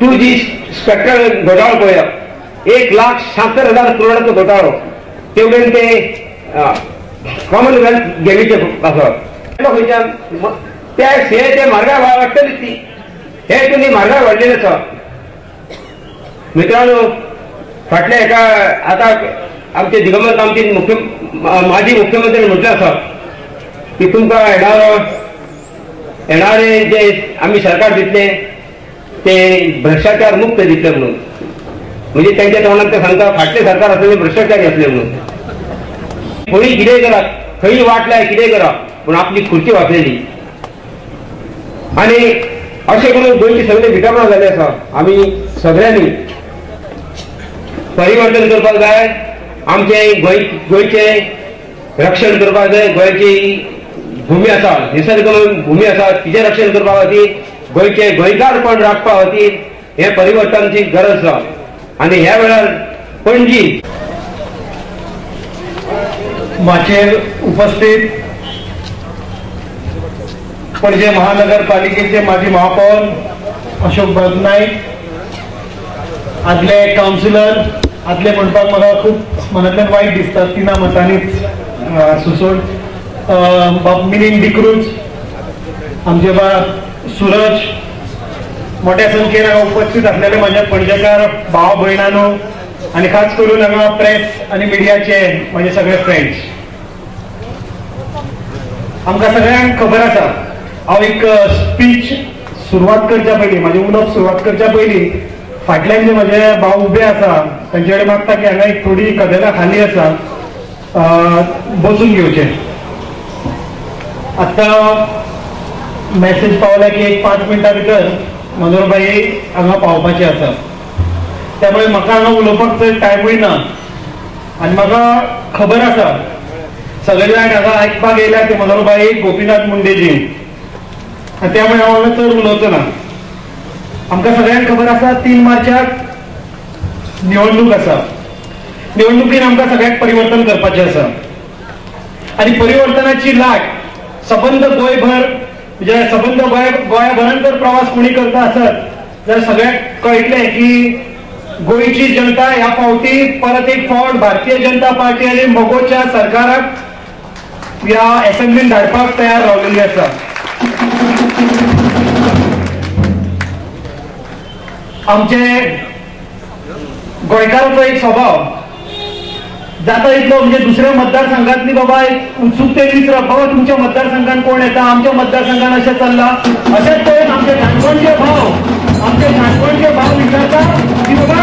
तू जी spectral घोटाळो पळय 1,70,000 करोडाचो घोटाळो तेवढे ते कॉमनवेल्थ गेमीचे आसा त्या ते म्हारगाय वाडटली ती हे तुम्ही म्हारगाय वाडलेली आसा मित्रांनो. फाटल्या एका आता आमचे दिगंबर कामती माजी मुख्यमंत्री म्हटले आसा की तुमकां येणारे जे आम्ही सरकार दितले ते भ्रष्टाचार मुक्त दितले म्हणून. म्हणजे त्यांच्या तोंडात ते सांगता फाटले सरकार असले भ्रष्टाचारी असले म्हणून. कोणी कितेंय करा खंय वाटल्यार कितेंय करा पूण आपली खुर्ची वाचलेली. आणि अशें करून गोंयची सगळे विटंबना जाली आसा. आमी सगळ्यांनी परिवर्तन करपाक जाय. आमचे गोंयचे रक्षण करपाक जाय. गोंयची भूमी आसा निसर्ग भूमी आसा तिचे रक्षण करपा खातीर गोंयचे गोंयकारपण राखपा खातीर हे परिवर्तनाची गरज आसा. आनी ह्या वेळार पणजी माचेर उपस्थित पणजे महानगरपालिकेचे माजी महापौर अशोक भगनाईक, आदले काउन्सिलर, आदले म्हणपाक म्हाका खूब मनांतल्यान वायट दिसता 3 मतांनीच सुसोड, मिलिंद डिक्रूज, आमचे सूरज, मोठ्या संख्येन हांगा उपस्थित असलेले माझ्या पणजेकार भाव भयणांनो आणि खास करून हांगा प्रेस आणि मिडियाचे माझे सगळे फ्रेंड्स. आमकां सगळ्यांक खबर आसा हांव एक स्पीच सुरवात करच्या पयलीं म्हाजें उलोवप सुरवात करच्या पयलीं फाटल्यान जे म्हजे भाव उबे आसा तांचे कडेन मागता की हांगा एक थोडी कदेलां खाली आसा बसून घेवचे. आता मेसेज पावला की एक 5 मिनटां भितर मनोहरबाई हांगा पावपाचे आसा. त्यामुळे म्हाका हांगा उलोवपाक चड टायमूय ना आनी म्हाका खबर आसा सगळे जाण हांगा आयकपाक येयल्या ते मनोहरबाई गोपीनाथ मुंडेजी आनी त्यामुळे हांव हांगा चड उलोवचो ना. आमकां सगळ्यांक खबर आसा 3 मार्चाक निवडणूक आसा. निवडणुकीन आमकां सगळ्याक परिवर्तन करपाचें आसा आनी परिवर्तनाची लाट सबंद गोंयभर म्हणजे सबंद गोंयभरांत जर प्रवास कोणी करता आसत जाल्यार सगळ्याक कळटलें की गोंयची जनता ह्या फावटी परत एक फावट भारतीय जनता पार्टी आनी मोगोच्या सरकाराक ह्या असेंब्लीन धाडपाक तयार रावलेली आसा. आमचे गोंयकाराचो एक स्वभाव जाता इतलो म्हणजे दुसऱ्या मतदारसंघातली बाबा एक उत्सुकतेन विचारप बाबा तुमच्या मतदारसंघात कोण येता आमच्या मतदारसंघात अशें चल्ला अशेंच पळोवन आमचे काणकोणचे भाव विचारता की बाबा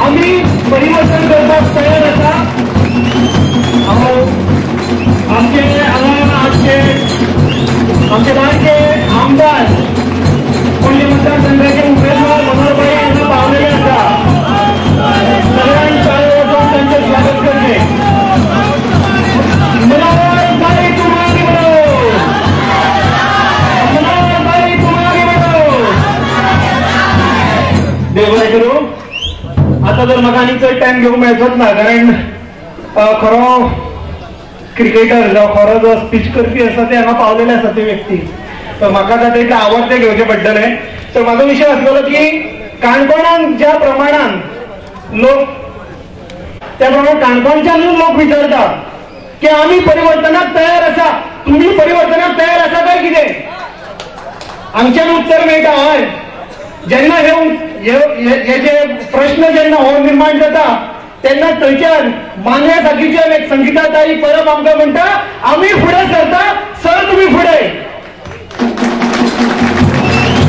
आमी परिवर्तन करपाक तयार आसा. आमचे बारके आमदार पणजे मतदारसंघाचे उमेदवार मनोहरबाई हांगा पावलेले आसा. सगळ्यांक चाळे वाजोवन तांचे स्वागत करचे. मनोहरबाई तुम्हारी बरो, मनोहरबाई तुम्हारी बरो. देव बरें करूं. आता जर म्हाका आनी चड टायम घेवंक मेळचोच ना कारण खरो क्रिकेटर जावं खरो जो स्पीच करपी आसा ते हांगा पावलेले आसा ते व्यक्ती. तर म्हाका आतां तेका आवडते घेवचे पडटले. तर म्हाजो विशय आसलेलो की काणकोणान ज्या प्रमाणान लोक त्या प्रमाणे काणकोणच्यान लोक विचारता की आमी परिवर्तनाक तयार आसा. तुम्ही परिवर्तनाक तयार आसा काय कितें? हांगच्यान उत्तर मेळटा हय. जेन्ना हे जे प्रश्न जेन्ना हो निर्माण जाता तेन्ना थंयच्यान मांद्रे साखीच्यान एक संगीताताई परब आमकां म्हणटा आमी फुडें सरता सर तुमी फुडें.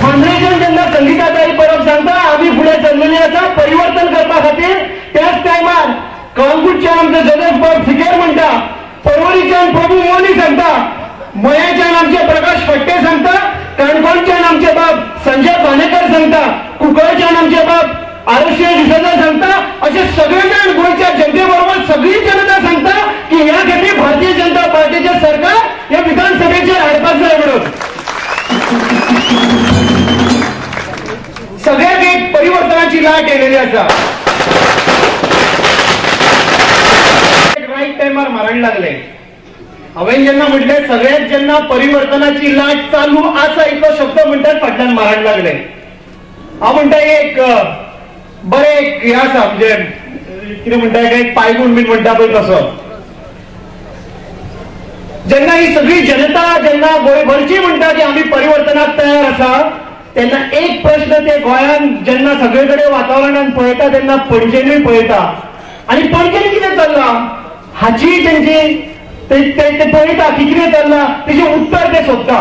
मांद्रेच्यान जेन्ना संगीताताई परब सांगता आमी फुडें सरलेली आसा परिवर्तन करपा खातीर. त्याच टायमार कळंगूटच्यान आमचे जोसेफ बाब सिकेर म्हणटा, परवरीच्यान प्रभू मोदी सांगता, मयाच्यान आमचे प्रकाश फडटे सांगता, काणकोणच्यान आमचे बाब संजय बानेकर सांगता, कुंकळच्यान आमचे बाब आरक्षण डिसोजा सांगता. असे सगळे जण गोंयच्या जनतेबरोबर सगळी जनता सांगता की ह्या खातीर भारतीय जनता पार्टीचे सरकार हे विधानसभेचेर हाडपाक जाय म्हणून. सगळ्याक एक परिवर्तनाची लाट येयलेली आसा. राईट टायमार मारण लागले. हांवें जेन्ना म्हटले सगळ्यात जेन्ना परिवर्तनाची लाट चालू आसा इतलो शब्द म्हणटात फाटल्यान मारण लागले. हांव म्हणटा एक बरें एक हें आसा म्हणजे कितें म्हणटा एक पायगुण बीन म्हणटा पळय तसो. जेन्ना ही सगळी जनता जेन्ना गोंयभरची म्हणटा की आमी परिवर्तनाक तयार आसा तेन्ना एक प्रश्न ते गोंयान जेन्ना सगळे कडेन वातावरणान पळयता तेन्ना पणजेनूय पळयता आनी पणजेन कितें चल्लां हाची तेंची ते पळयता की कितें चल्लां तेजें उत्तर ते सोदता.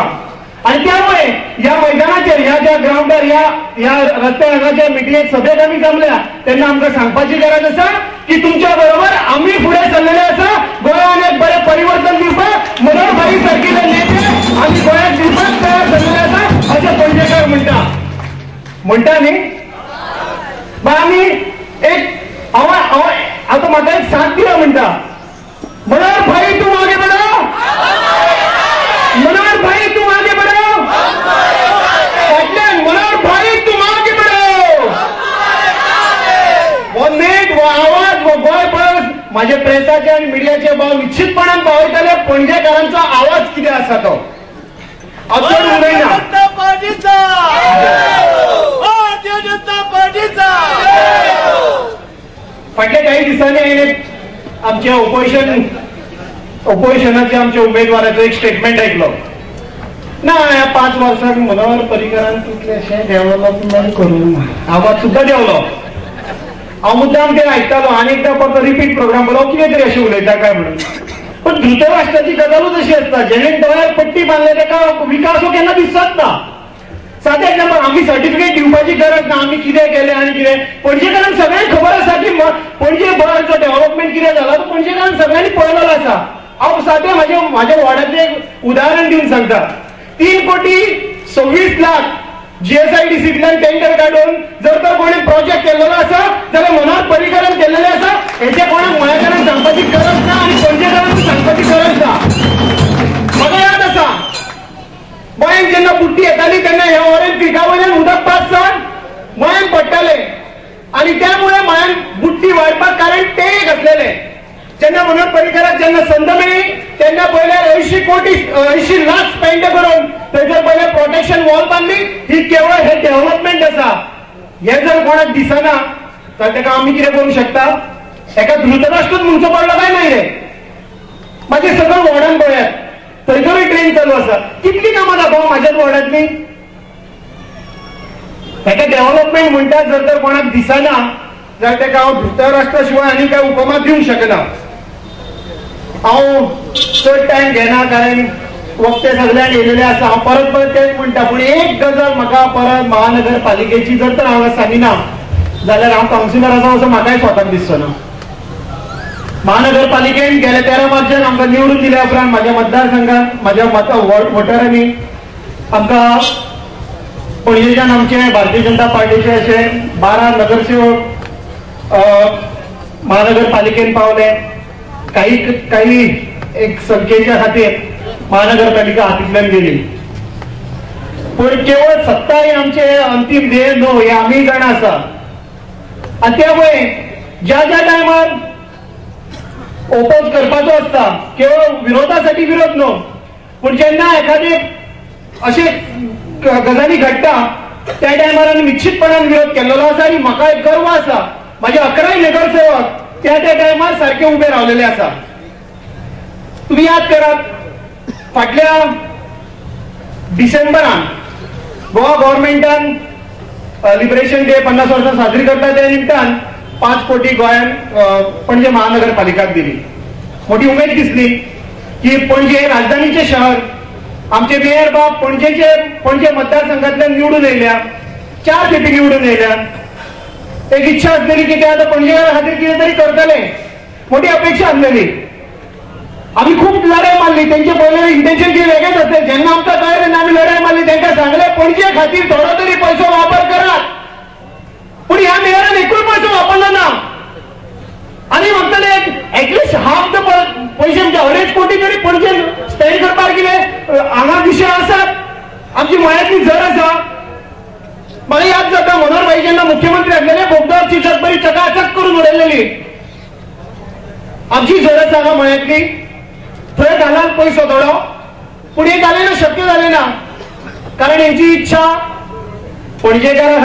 आणि त्यामुळे या मैदानाचेर ह्या ज्या ग्राउंडार ह्या रस्त्या हांगाच्या मिटिंगेक सभेक आमी जमल्या तेन्ना आमकां सांगपाची गरज आसा की तुमच्या बरोबर आमी फुडें चल्लेले आसा. गोंयान एक बरें परिवर्तन दिवपाक मनोहर भाई सारकिले नेते आमी गोंयाक दिवपाक तयार जाल्लेले आसा अशें पणजेकार म्हणटा न्ही. आमी एक आतां म्हाका एक साथ दिया म्हणटा मनोहर भाई तूं आगे बढ़ो, मनोहर भाई तुम आगे बढ़ो, मनोहर भाई तुम आगे बढ़ो. वो नेट वो आवाज वो गोंयभर माझे प्रेसाचे आणि मिडियाचे भाव निश्चितपणान पावयतले पणजेकारांचो आवाज कितें आसा तो अजून उलयना. फाटल्या काही दिसांनी हांवें आमच्या ओपोजिशनाचे आमच्या उमेदवाराचो एक स्टेटमेंट ऐकलो. ना ह्या 5 वर्सांक मनोहर पर्रीकरान कितलेशें डेव्हलपमेंट करूंक ना. आवाज सुद्दां देंवलो. हांव मुद्दाम ते आयकतालो आनी एकदां परतो रिपीट प्रोग्राम केलो कितें तरी अशें उलयता काय म्हणून. पण धृतराष्ट्राची गजालूच अशी आसता जेणे दोळ्यार पट्टी बांदले ताका विकास हो केन्ना दिसत ना. सादें एक्झाम्पल आमी सर्टिफिकेट दिवपाची गरज ना आमी कितें केलें आनी कितें. पणजेकारांक सगळ्यांक खबर आसा की पणजे बराचो डेव्हलपमेंट कितें जाला तो पणजेकारांक सगळ्यांनी पळयलेलो आसा. हांव सादें म्हाज्या वार्डाचें एक उदाहरण दिवन सांगता. 3,26,00,000 जीएसआयडीसींतल्यान टेंडर काडून जर तर कोणी प्रोजेक्ट केल्लो आसा जाल्यार मनोहर पर्रीकरान केल्लेले आसा. हेचे कोणाक गोंयकारांक सांगपाची गरज ना आनी पणजेकारांक सांगपाची गरज ना. म्हाका याद आसा गोंयांत जेन्ना बुट्टी येताली तेन्ना ह्या ऑरेंज क्रिका वयल्यान उदक पास जावन मळ्यान पडटाले आनी त्यामुळे मळ्यान बुट्टी वाडपाक कारण ते एक आसलेले. जेन्ना मनोहर पर्रीकराक जेन्ना संद मेळ्ळी तेन्ना पयले 80 लाख स्पेंड करून थंयसर पयले प्रोटेक्शन वॉल बांदली. ही केवळ हे डेव्हलपमेंट आसा. हे जर कोणाक दिसना तर ताका आमी कितें करूं शकता. एका धृतराष्ट्रूच म्हणचो पडलो काय नाही रे. मागीर सगळं वॉर्डान पळयात थंयसरूय ट्रेन चालू आसा. कितली कामां दाखोवं म्हाज्याच वॉर्डांतली. हेका डेव्हलपमेंट म्हणटा जर तर कोणाक दिसना जाल्यार ताका हांव धृतराष्ट्रा शिवाय आनी कांय उपमा दिवंक शकना. हांव चड टायम घेना कारण वक्ते सगळ्यांक येयलेले आसा. हांव परत तेच म्हणटा पूण एक गजाल म्हाका परत महानगरपालिकेची जर तर हांगा सांगिना जाल्यार हांव कावन्सिलर आसा असो म्हाकाय स्वताक दिसचो ना. महानगरपालिकेन गेल्या 13 मार्चान आमकां निवडून दिल्या उपरांत म्हाज्या मतदारसंघात म्हाज्या वोटरांनी आमकां पणजेच्यान आमचे भारतीय जनता पार्टीचे असे 12 नगरसेवक महानगरपालिकेन पावले. काही एक संख्येच्या खातीर महानगरपालिका हातींतल्यान गेली. पण केवळ सत्ता ही आमचे अंतिम ध्येय न्हू हे आमी जाणा आसा. आनी त्यामुळे ज्या टायमार ओपोज करपाचो आसता केवळ विरोधासाठी विरोध न्हू पूण जेन्ना एखादे अशे गजाली घडटा त्या टायमार आमी निश्चितपणान विरोध केल्लो आसा. आनी म्हाका एक गर्व आसा म्हाजे 11 नगरसेवक त्या टायमार सारखे उबे रावलेले आसा. तुम्ही याद करात फाटल्या डिसेंबरान गोवा गव्हर्नमेंटान लिबरेशन डे 50 वर्सां साजरी करता त्या निमतान 5 कोटी गोंयान पणजे महानगरपालिकाक दिली. मोठी उमेद दिसली की पणजे राजधानीचे शहर आमचे मेयर बाब पणजे मतदारसंघातल्यान निवडून येयल्या. 4 खेपी निवडून येयल्या. एक इच्छा असलेली की ते आता पणजेकारा खातीर कितें तरी करतले. मोठी अपेक्षा असलेली. आम्ही खूप लढाई मारली. त्यांचे पहिले इंटेन्शन जे वेगळेच असते. ज्यांना आमचा कळलं तेन्ना आम्ही लढाई मारली. त्यांना सांगले पणजे खातीर थोडो तरी पैसो वापर करात. पण ह्या मेयरान एकूण पैसो वापरला ना. आणि म्हणटले ऍटलिस्ट हाफ द पैसे म्हणजे 2.5 कोटी तरी पणजे स्पेंड करपाक कितें हांगा विशय आसात. आमची मळ्यांतली झर आसा. मला याद जाता मनोहर भाई जेन्ना मुख्यमंत्री आसलेले बोगदाची छत बरी चकाचक करून उडयलेली. आमची झर आसा हांगा मळ्यांतली. थंय घालात पयसो थोडो पूण हे जालें ना. शक्य जालें ना कारण हेंची इच्छा पणजेकारां